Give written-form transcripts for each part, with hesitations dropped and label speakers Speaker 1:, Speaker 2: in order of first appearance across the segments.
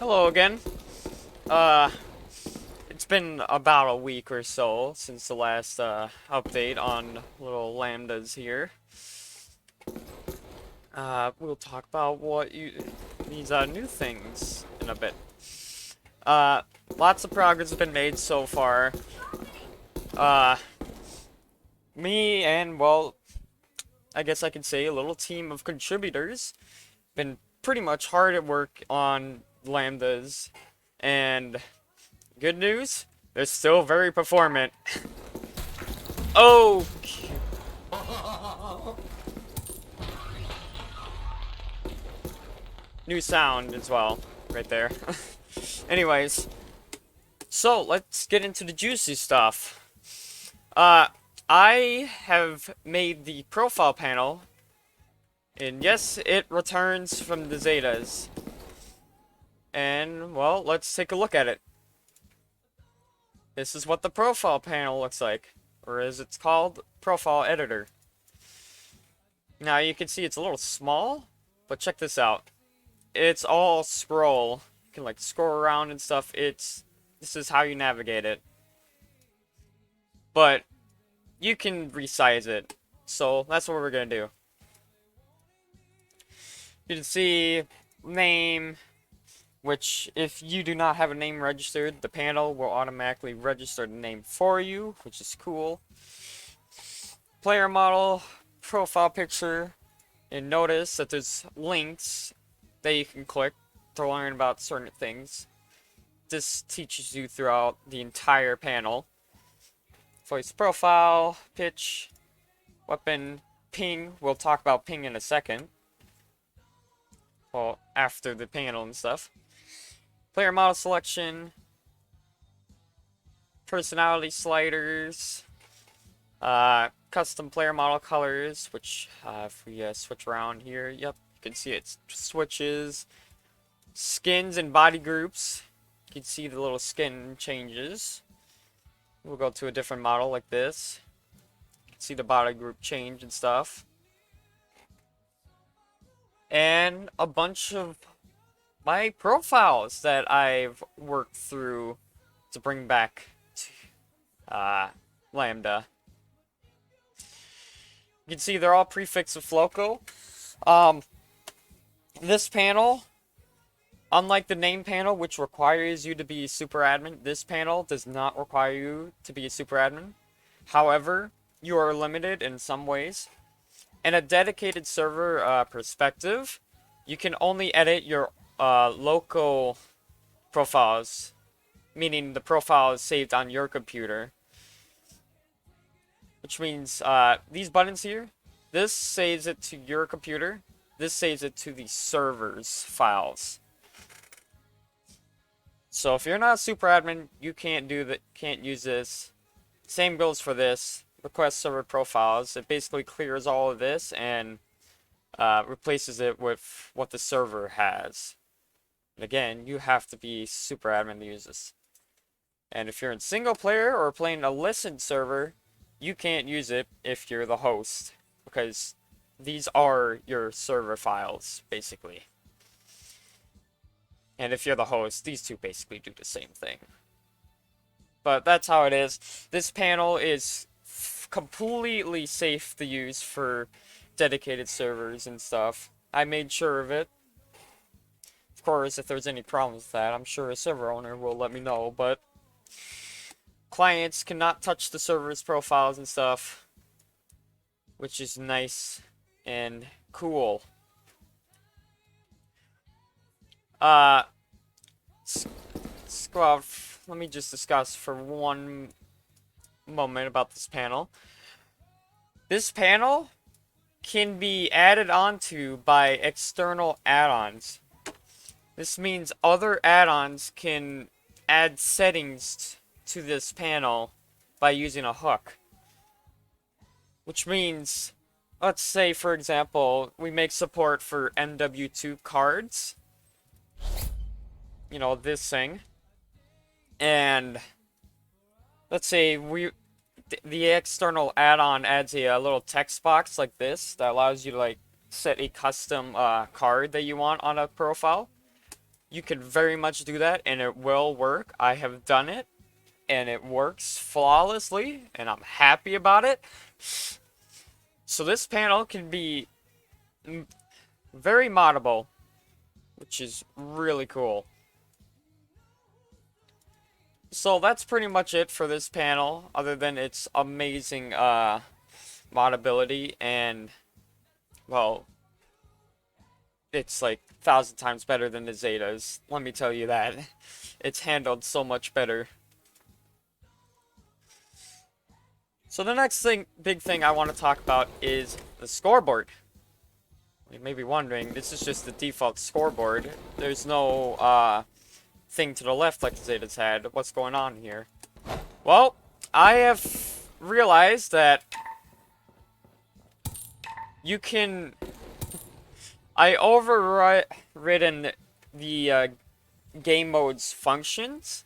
Speaker 1: Hello again. Uh, it's been about a week or so since the last update on little lambdas here. We'll talk about these new things in a bit. Uh, Lots of progress has been made so far. Uh, Me and, well, I guess I could say a little team of contributors been pretty much hard at work on lambdas, and good news, they're still very performant. Oh, new sound as well, right there. Anyways, so let's get into the juicy stuff. I have made the profile panel, and yes, it returns from the Zetas. And, well, let's take a look at it. This is what the profile panel looks like, or as it's called, profile editor. Now you can see it's a little small, but check this out. It's all scroll. You can like scroll around and stuff. This is how you navigate it. But you can resize it. So that's what we're gonna do. You can see name, which if you do not have a name registered, the panel will automatically register the name for you, which is cool. Player model, profile picture, and notice that there's links that you can click to learn about certain things. This teaches you throughout the entire panel. Voice profile, pitch, weapon, ping. We'll talk about ping in a second. Well, after the panel and stuff. Player model selection, personality sliders, custom player model colors, which if we switch around here, yep, you can see it switches. Skins and body groups, you can see the little skin changes. We'll go to a different model like this. You can see the body group change and stuff. And a bunch of my profiles that I've worked through to bring back to Lambda. You can see they're all prefixed with Floco. This panel, unlike the name panel, which requires you to be a super admin, this panel does not require you to be a super admin. However, you are limited in some ways. In a dedicated server perspective, you can only edit your local profiles, meaning the profile is saved on your computer. Which means these buttons here, this saves it to your computer, this saves it to the server's files. So if you're not a super admin, you can't use this. Same goes for this. Request server profiles. It basically clears all of this and replaces it with what the server has. And again, you have to be super admin to use this. And if you're in single player or playing a listened server, you can't use it if you're the host, because these are your server files, basically. And if you're the host, these two basically do the same thing. But that's how it is. This panel is completely safe to use for dedicated servers and stuff. I made sure of it. Of course, if there's any problems with that, I'm sure a server owner will let me know, but clients cannot touch the server's profiles and stuff, which is nice and cool. Let's go out. Let me just discuss for one moment about this panel. This panel can be added onto by external add-ons. This means other add-ons can add settings to this panel by using a hook. Which means, let's say for example, we make support for MW2 cards. You know, this thing. And let's say the external add-on adds a little text box like this that allows you to like set a custom card that you want on a profile. you can very much do that, and it will work. I have done it, and it works flawlessly, and I'm happy about it. So this panel can be very moddable, which is really cool. So that's pretty much it for this panel, other than its amazing modability, and, well, it's like 1,000 times better than the Zetas. Let me tell you that. It's handled so much better. So the next big thing I want to talk about is the scoreboard. You may be wondering, this is just the default scoreboard. There's no thing to the left like the Zetas had. What's going on here? Well, I have realized that you can... I overridden the game mode's functions,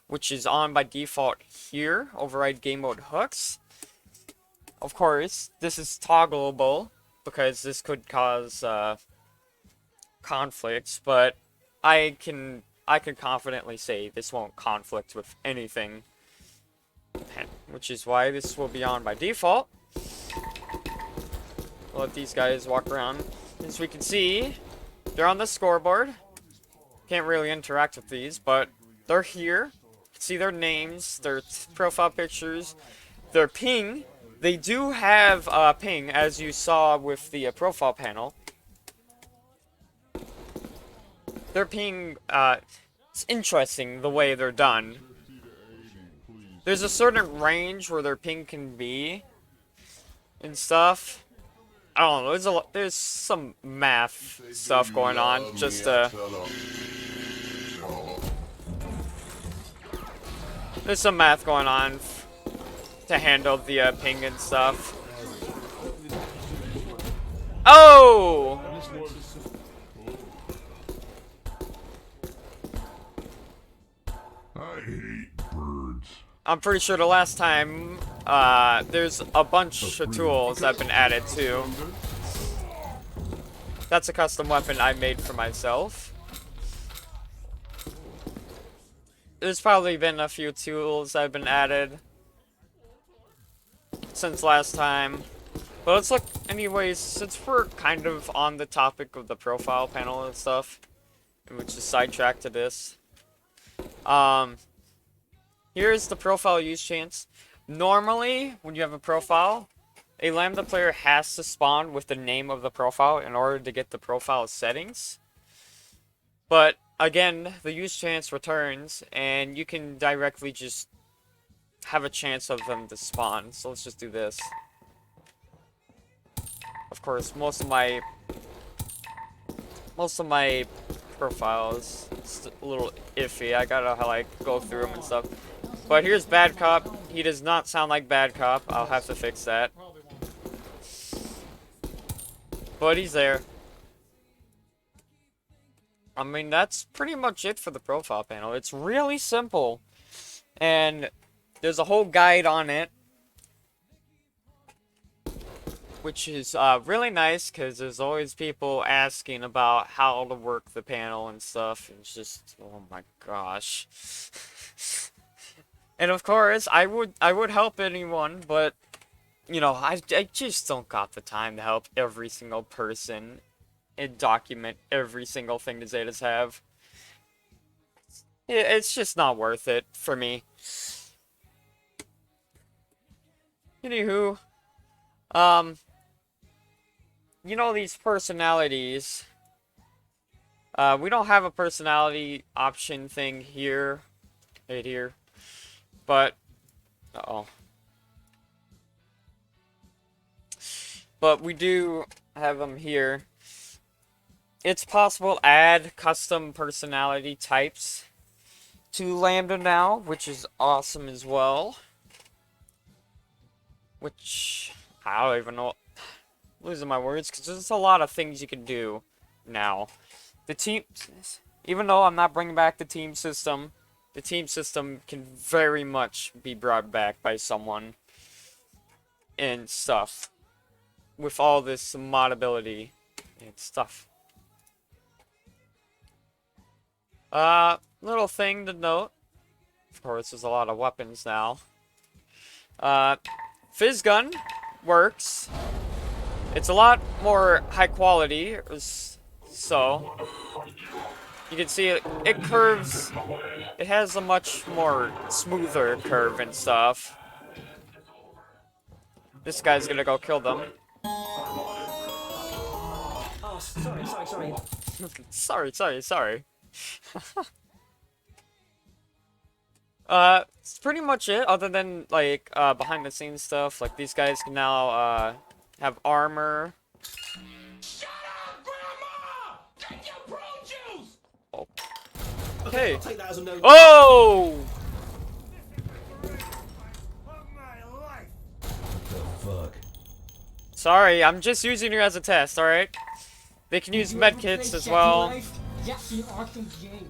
Speaker 1: which is on by default here. Override game mode hooks. Of course, this is toggleable because this could cause conflicts, but I can confidently say this won't conflict with anything, which is why this will be on by default. We'll let these guys walk around. As we can see, they're on the scoreboard. Can't really interact with these, but they're here. See their names, their profile pictures, their ping. They do have ping, as you saw with the profile panel. Their ping, it's interesting the way they're done. There's a certain range where their ping can be and stuff. I don't know, there's some math stuff going on, just there's some math going on to handle the ping and stuff. Oh!
Speaker 2: I hate birds.
Speaker 1: I'm pretty sure the last time, there's a bunch of tools that have been added too. That's a custom weapon I made for myself. There's probably been a few tools that have been added since last time. But let's look, anyways, since we're kind of on the topic of the profile panel and stuff, and we'll just sidetrack to this. Here's the profile use chance. Normally, when you have a profile, a Lambda player has to spawn with the name of the profile in order to get the profile settings. But, again, the use chance returns, and you can directly just have a chance of them to spawn. So let's just do this. Of course, most of my profiles, it's a little iffy. I gotta, like, go through them and stuff. But here's Bad Cop. He does not sound like Bad Cop. I'll have to fix that. But he's there. I mean, that's pretty much it for the profile panel. It's really simple. And there's a whole guide on it, which is really nice, because there's always people asking about how to work the panel and stuff. It's just, oh my gosh. And of course, I would help anyone, but, you know, I just don't got the time to help every single person and document every single thing the Zetas have. It's just not worth it for me. Anywho, you know, these personalities, we don't have a personality option thing here, right here, but, but we do have them here. It's possible to add custom personality types to Lambda now, which is awesome as well. Which, I don't even know, losing my words, because there's a lot of things you can do now. The team, even though I'm not bringing back the team system can very much be brought back by someone and stuff. With all this modability and stuff. Little thing to note. Of course, there's a lot of weapons now. Uh, Fizz gun works. It's a lot more high quality, so you can see it curves. It has a much more smoother curve and stuff. This guy's gonna go kill them.
Speaker 3: Oh, sorry.
Speaker 1: sorry. It's pretty much it, other than, like, behind the scenes stuff. Like, these guys can now, have armor.
Speaker 4: Shut up, Grandma! Get your prune juice!
Speaker 1: Oh.
Speaker 3: Okay,
Speaker 1: Hey.
Speaker 3: I'll take that as a no.
Speaker 1: Oh!
Speaker 2: The fuck?
Speaker 1: Sorry, I'm just using you as a test, alright? They can use medkits as well.
Speaker 4: Yes, an awesome game.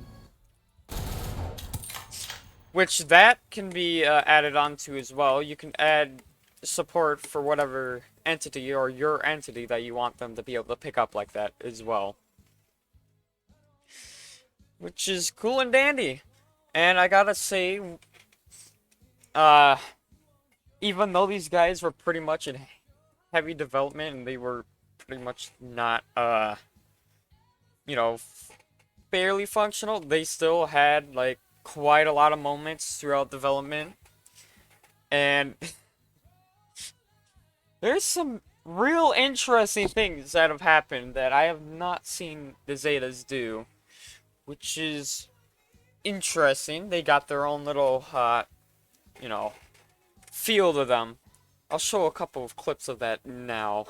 Speaker 1: Which that can be added onto as well. You can add support for whatever entity or your entity that you want them to be able to pick up like that as well. Which is cool and dandy. And I gotta say, even though these guys were pretty much in heavy development and they were pretty much not, you know, barely functional, they still had, like, quite a lot of moments throughout development. And there's some real interesting things that have happened that I have not seen the Zetas do, which is interesting. They got their own little, you know, feel to them. I'll show a couple of clips of that now.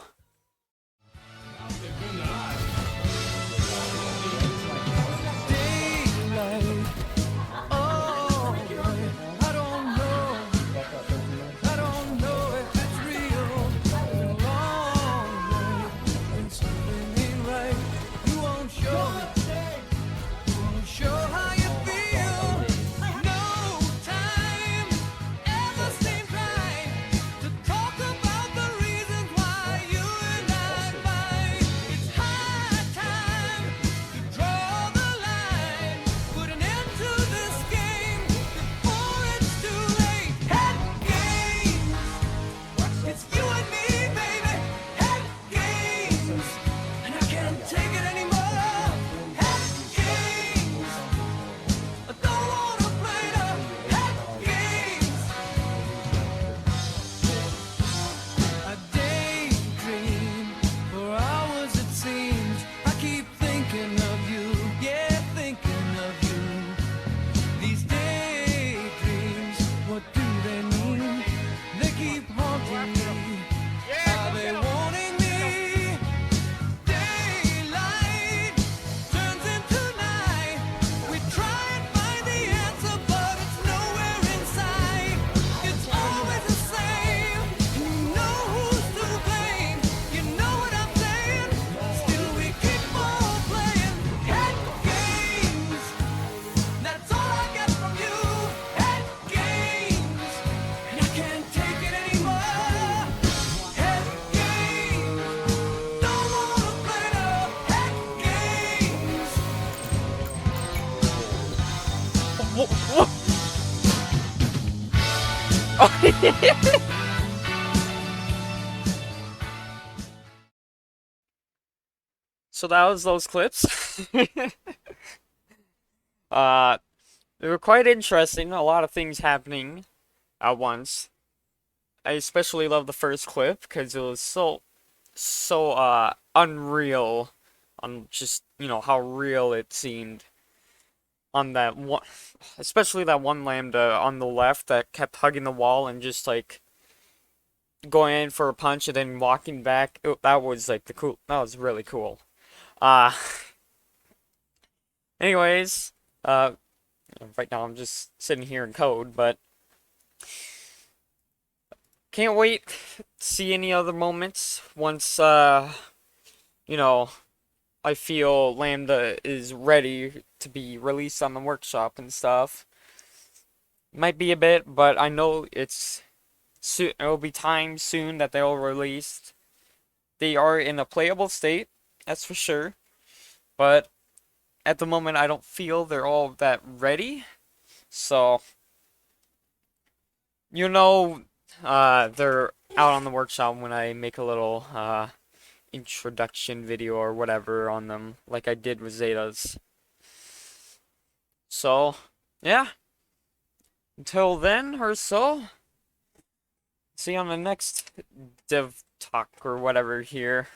Speaker 1: So that was those clips. They were quite interesting. A lot of things happening at once. I especially love the first clip because it was so unreal on just, you know, how real it seemed on that one, especially that one Lambda on the left that kept hugging the wall and just like going in for a punch and then walking back. That was like that was really cool. Anyways, right now I'm just sitting here in code, but can't wait to see any other moments once, you know, I feel Lambda is ready to be released on the workshop and stuff. Might be a bit, but I know it'll be time soon that they'll release. They are in a playable state, that's for sure. But at the moment, I don't feel they're all that ready. So, you know, they're out on the workshop when I make a little introduction video or whatever on them, like I did with Zetas. So, yeah. Until then or so, see you on the next Dev Talk or whatever here.